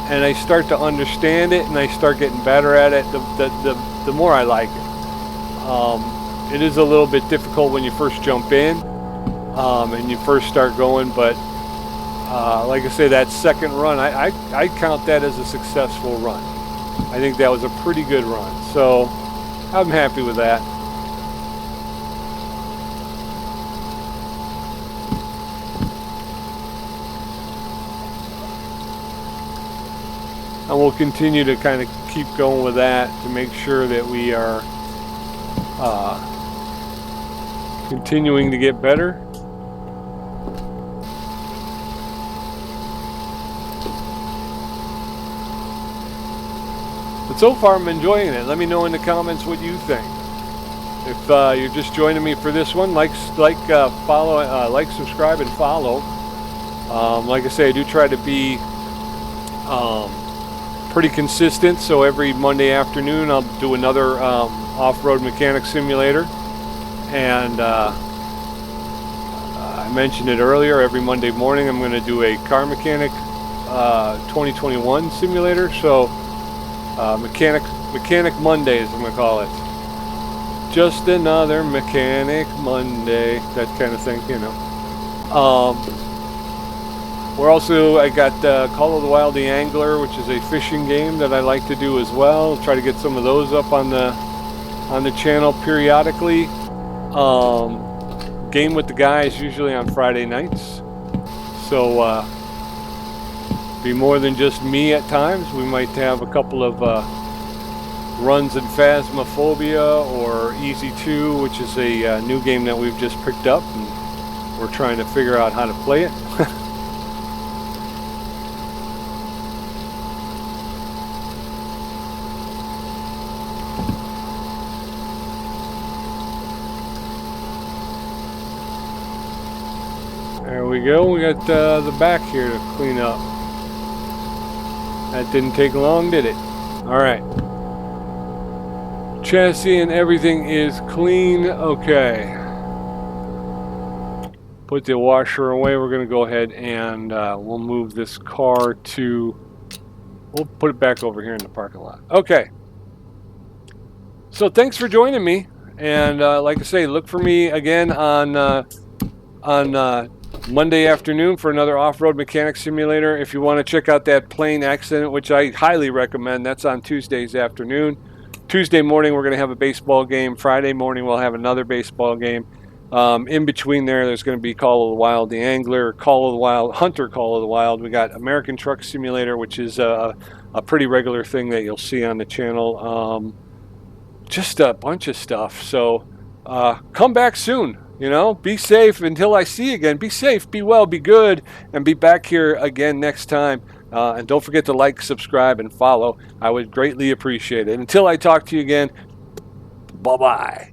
[SPEAKER 1] and I start to understand it and I start getting better at it, the more I like it. It is a little bit difficult when you first jump in and you first start going, but like I say, that second run, I count that as a successful run. I think that was a pretty good run. So I'm happy with that. And we'll continue to kind of keep going with that to make sure that we are continuing to get better. But so far I'm enjoying it. Let me know in the comments what you think. If you're just joining me for this one, follow, like, subscribe, and follow. Like I say, I do try to be pretty consistent, so every Monday afternoon I'll do another off-road mechanic simulator, and I mentioned it earlier, every Monday morning I'm going to do a car mechanic 2021 simulator, so mechanic Mondays I'm going to call it. Just another mechanic Monday, that kind of thing, you know. We're also, I got Call of the Wild the Angler, which is a fishing game that I like to do as well. Try to get some of those up on the channel periodically. Game with the guys usually on Friday nights. So be more than just me at times. We might have a couple of runs in Phasmophobia or Easy 2, which is a new game that we've just picked up, and we're trying to figure out how to play it. There we go. We got the back here to clean up. That didn't take long, did it? All right. Chassis and everything is clean. Okay. Put the washer away. We're going to go ahead and we'll move this car to... We'll put it back over here in the parking lot. Okay. So thanks for joining me. And like I say, look for me again on Monday afternoon for another off-road mechanic simulator. If you want to check out that plane accident, which I highly recommend, that's on Tuesdays afternoon. Tuesday morning, we're going to have a baseball game. Friday morning, we'll have another baseball game. In between there's going to be Call of the Wild, the Angler, Call of the Wild, Hunter Call of the Wild. We got American Truck Simulator, which is a pretty regular thing that you'll see on the channel. Just a bunch of stuff. So come back soon. You know, be safe until I see you again. Be safe, be well, be good, and be back here again next time. And don't forget to like, subscribe, and follow. I would greatly appreciate it. Until I talk to you again, bye-bye.